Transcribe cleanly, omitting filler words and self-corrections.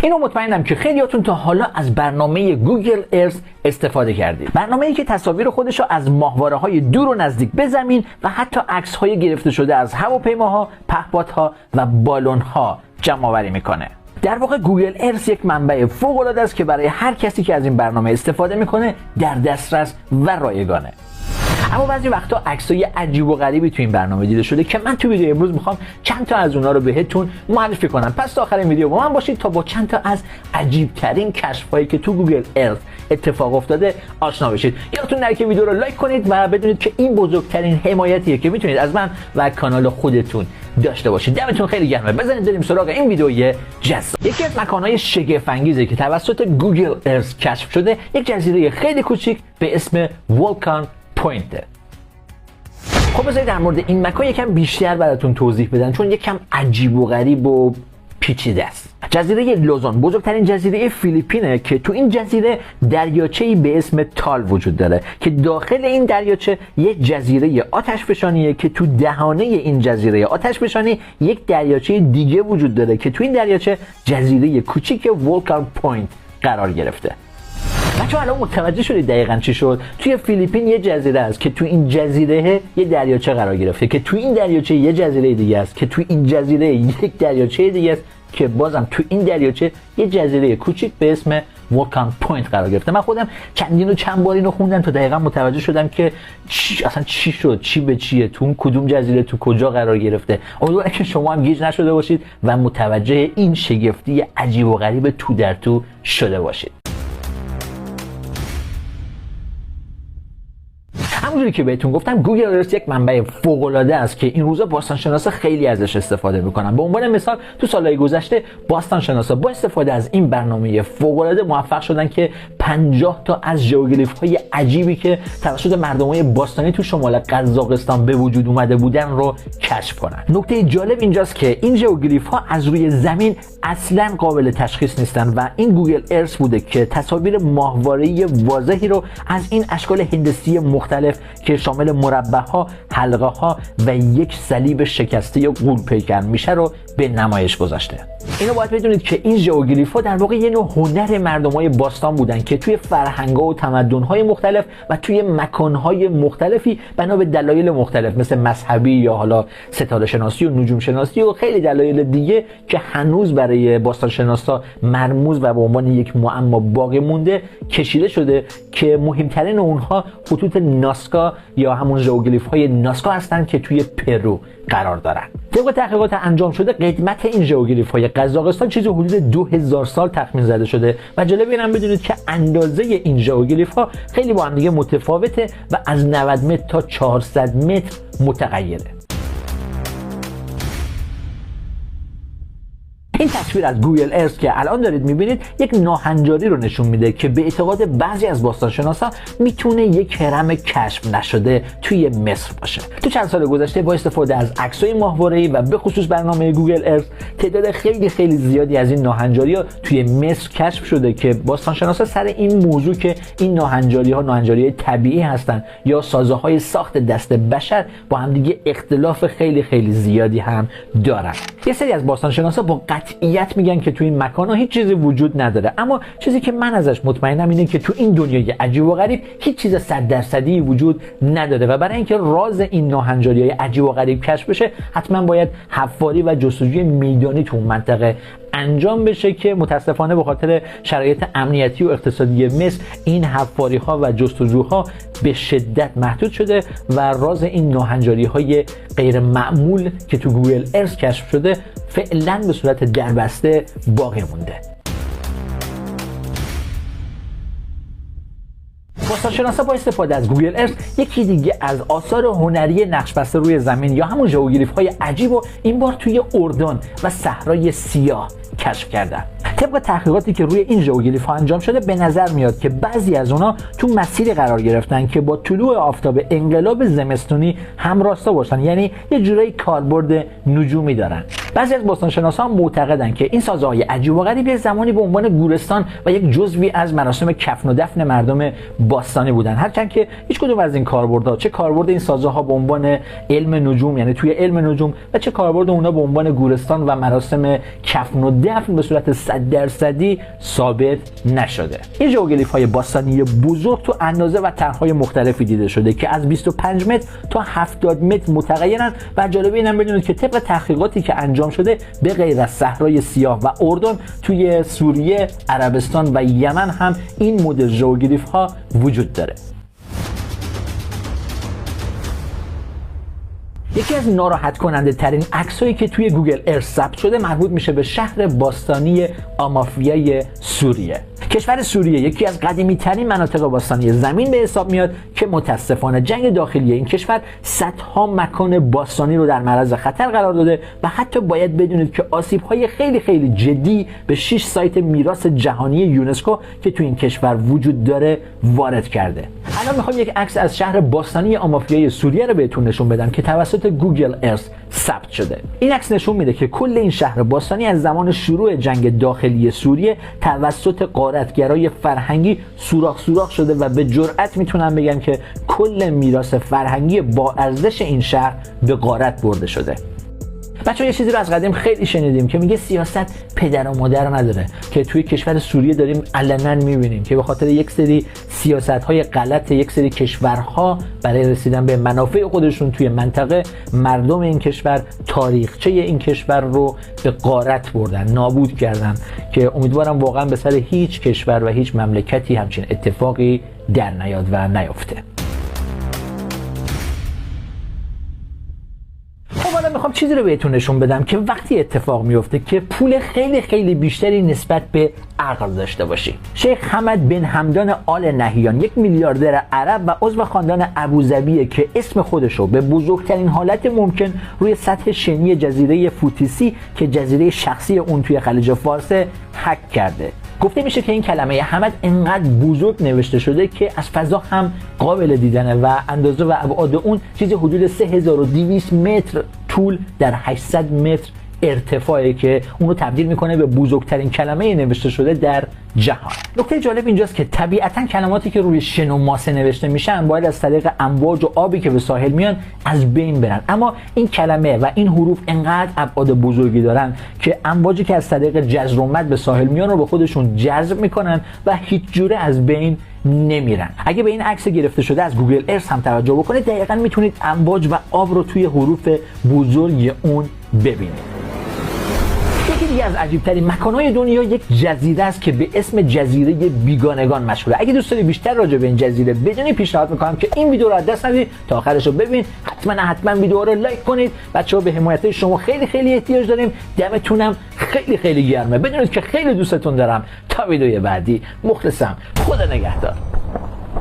اینو مطمئنم که خیلیاتون تا حالا از برنامه گوگل ارث استفاده کردید. برنامه‌ای که تصاویر خودش رو از ماهواره‌های دور و نزدیک به زمین و حتی عکس‌های گرفته شده از هواپیماها، پهپادها و بالون‌ها جمع‌آوری میکنه. در واقع گوگل ارث یک منبع فوق‌العاده است که برای هر کسی که از این برنامه استفاده میکنه در دسترس و رایگانه. اما بعضی وقتا عکسای عجیب و غریبی تو این برنامه دیده شده که من تو ویدیو امروز میخوام چند تا از اونها رو بهتون معرفی کنم. پس تا آخر ویدیو با من باشید تا با چند تا از عجیب ترین کشف‌هایی که تو گوگل ارث اتفاق افتاده آشنا بشید. یادتون نره که ویدیو رو لایک کنید و بدونید که این بزرگترین حمایتیه که میتونید از من و کانال خودتون داشته باشید. دمتون خیلی گرمه. بزنید بریم سراغ این ویدیوی جذاب. یکی از مکان‌های شگفت انگیزی که توسط گوگل ارث کشف شده یک جزیره خیلی کوچیک به اسم ولکان پوینت. خب بذارید در مورد این مکان یکم بیشتر براتون توضیح بدم چون یکم عجیب و غریب و پیچیده است. جزیره لوزون بزرگترین جزیره فیلیپینه که تو این جزیره دریاچه‌ای به اسم تال وجود داره که داخل این دریاچه یک جزیره آتشفشانیه که تو دهانه این جزیره آتشفشانی یک دریاچه دیگه وجود داره که تو این دریاچه جزیره کوچیک ولکان پوینت قرار گرفته. بچه‌ها الان متوجه شدید دقیقاً چی شد؟ توی فیلیپین یه جزیره است که تو این جزیره یه دریاچه قرار گرفته که تو این دریاچه یه جزیره دیگه است که تو این جزیره یک دریاچه دیگه است که بازم تو این دریاچه یه جزیره کوچیک به اسم ولکان پوینت قرار گرفته. من خودم چند بار اینو خوندم تا دقیقاً متوجه شدم که اصلا چی شد، چی به چیه، تو اون کدوم جزیره تو کجا قرار گرفته. امیدوارم که شما هم گیج نشده باشید و متوجه این شگفتی عجیب و غریب تو در تو شده باشید. همونجوری که بهتون گفتم گوگل ارث یک منبع فوق‌العاده است که این روزا باستانشناسا خیلی ازش استفاده میکنن. به عنوان مثال تو سالهای گذشته باستانشناسا با استفاده از این برنامه فوق‌العاده موفق شدن که 50 تا از ژئوگلیف‌های عجیبی که توسط مردمای باستانی تو شمال قزاقستان به وجود اومده بودن رو کشف کنن. نکته جالب اینجاست که این ژئوگلیف‌ها از روی زمین اصلاً قابل تشخیص نیستن و این گوگل ارث بوده که تصاویر ماهواره‌ای واضحی رو از این اشکال هندسی مختلف که شامل مربع‌ها، حلقه‌ها و یک صلیب شکسته یا غول پیکر میشه رو به نمایش گذاشته. اینو باید بدونید که این ژئوگلیف‌ها در واقع یه نوع هنر مردمای باستان بودن که توی فرهنگ‌ها و تمدن‌های مختلف و توی مکان‌های مختلفی بنا به دلایل مختلف مثل مذهبی یا حالا ستاره شناسی و نجوم شناسی و خیلی دلایل دیگه که هنوز برای باستانشناسا مرموز و به عنوان یک معما باقی مونده کشیده شده که مهمترین اونها خطوط ناسکا یا همون ژئوگلیف‌های ناسکا هستن که توی پرو قرار دارن. طبق تحقیقات انجام شده قدمت این ژئوگلیف‌های قزاقستان چیزی حدود 2000 سال تخمین زده شده و جالب اینم بدونید که اندازه این ژئوگلیف‌ها خیلی با هم دیگه متفاوته و از 90 متر تا 400 متر متغیره. این تصویر از گوگل ارث که الان دارید میبینید یک ناهنجاری رو نشون میده که به اعتقاد بعضی از باستانشناسا میتونه یک هرم کشف نشده توی مصر باشه. تو چند سال گذشته با استفاده از عکسای ماهواره‌ای و به خصوص برنامه گوگل ارث تعداد خیلی زیادی از این ناهنجاری‌ها توی مصر کشف شده که باستانشناسا سر این موضوع که این ناهنجاری‌های طبیعی هستن یا سازه‌های ساخت دست بشر با هم دیگه اختلاف خیلی زیادی هم دارن. یه سری از باستانشناسا با قطعیت میگن که تو این مکان‌ها هیچ چیزی وجود نداره، اما چیزی که من ازش مطمئنم اینه که تو این دنیای عجیب و غریب هیچ چیز 100% وجود نداره و برای اینکه راز این ناهنجاری‌های عجیب و غریب کشف بشه حتما باید حفاری و جستجوی میدانی تو اون منطقه انجام بشه که متاسفانه به خاطر شرایط امنیتی و اقتصادی مصر این حفاری‌ها و جستجوها به شدت محدود شده و راز این ناهنجاری‌های غیر معمول که تو گوگل ارث کشف شده فعلا به صورت دربسته باقی مونده. باستانشناسا با استفاده از گوگل ارث یکی دیگه از آثار هنری نقش‌بسته روی زمین یا همون ژئوگلیف‌های عجیب و این بار توی اردن و صحرای سیاه کشف کردن. طبق تحقیقاتی که روی این ژئوگلیف‌ها انجام شده به نظر میاد که بعضی از اونها تو مسیری قرار گرفتن که با طلوع آفتاب انقلاب زمستونی همراستا باشن، یعنی یه جورایی کاربرد نجومی دارن. بعضی از باستانشناسا معتقدن که این سازه‌های عجیب و غریب زمانی به عنوان گورستان و یک جزوی از مراسم کفن و دفن مردم باستانی بودن، هرچند که هیچ کدوم از این کاربردها، چه کاربرد این سازه‌ها به عنوان علم نجوم یعنی توی علم نجوم و چه کاربرد اونها به عنوان گورستان و مراسم کفن و دفن به صورت 100% 100% ثابت نشده. این ژئوگلیف های باستانی بزرگ تو اندازه و طرح‌های مختلفی دیده شده که از 25 متر تا 70 متر متغیرن و جالب اینم بدونید که طبق تحقیقاتی که انجام شده به غیر از صحرای سیاه و اردن توی سوریه، عربستان و یمن هم این مدل ژئوگلیف ها وجود داره. یکی از ناراحت کننده ترین عکسایی که توی گوگل ارث ثبت شده مربوط میشه به شهر باستانی آمافیای سوریه. کشور سوریه یکی از قدیمی ترین مناطق باستانی زمین به حساب میاد که متاسفانه جنگ داخلی این کشور صدها مکان باستانی رو در معرض خطر قرار داده و حتی باید بدونید که آسیب‌های خیلی جدی به 6 سایت میراث جهانی یونسکو که تو این کشور وجود داره وارد کرده. الان میخوام یک عکس از شهر باستانی آمافیای سوریه رو بهتون نشون بدم که توسط گوگل ارث ثبت شده. این عکس نشون میده که کل این شهر باستانی از زمان شروع جنگ داخلی سوریه توسط غارتگرای فرهنگی سوراخ شده و به جرئت میتونم بگم که کل میراث فرهنگی با ارزش این شهر به غارت برده شده. بچه‌ها یه چیزی رو از قدیم خیلی شنیدیم که میگه سیاست پدر و مادر نداره، که توی کشور سوریه داریم علنا میبینیم که به خاطر یک سری سیاست‌های غلط یک سری کشورها برای رسیدن به منافع خودشون توی منطقه مردم این کشور تاریخچه این کشور رو به غارت بردن، نابود کردن، که امیدوارم واقعا به سر هیچ کشور و هیچ مملکتی همچین اتفاقی در نیاد و نیفته. حالا میخوام چیزی رو بهتون نشون بدم که وقتی اتفاق میفته که پول خیلی بیشتری نسبت به عقل داشته باشی. شیخ حمد بن حمدان آل نهیان یک میلیاردر عرب و عضو خاندان ابوظبیه که اسم خودشو به بزرگترین حالت ممکن روی سطح شنی جزیره فوتیسی که جزیره شخصی اون توی خلیج فارس هک کرده. گفته میشه که این کلمه حمد انقدر بزرگ نوشته شده که از فضا هم قابل دیدنه و اندازه و ابعاد اون چیزی حدود 3200 متر طول در 800 متر ارتفاعی که اونو تبدیل میکنه به بزرگترین کلمه نوشته شده در جهان. نکته جالب اینجاست که طبیعتا کلماتی که روی شن و ماسه نوشته میشن باید از طریق امواج و آبی که به ساحل میان از بین برن، اما این کلمه و این حروف انقدر ابعاد بزرگی دارن که امواجی که از طریق جزر و مد به ساحل میان رو به خودشون جذب میکنن و هیچ جوره از بین نمیرن. اگه به این عکس گرفته شده از گوگل ارث هم توجه بکنید دقیقاً میتونید امواج و آب رو توی حروف بزرگ اون ببینید. یکی دیگه از عجیب‌ترین مکان‌های دنیا یک جزیره است که به اسم جزیره بیگانگان مشهوره. اگه دوست داری بیشتر راجع به این جزیره بدونی پیشنهاد می‌کنم که این ویدیو رو از دست ندید تا آخرش رو ببین. حتما ویدیو رو لایک کنید. بچه‌ها به حمایت شما خیلی احتیاج داریم. دمتونم خیلی گرمه. بدونید که خیلی دوستتون دارم. تا ویدیوی بعدی مخلصم. خدا نگهدار.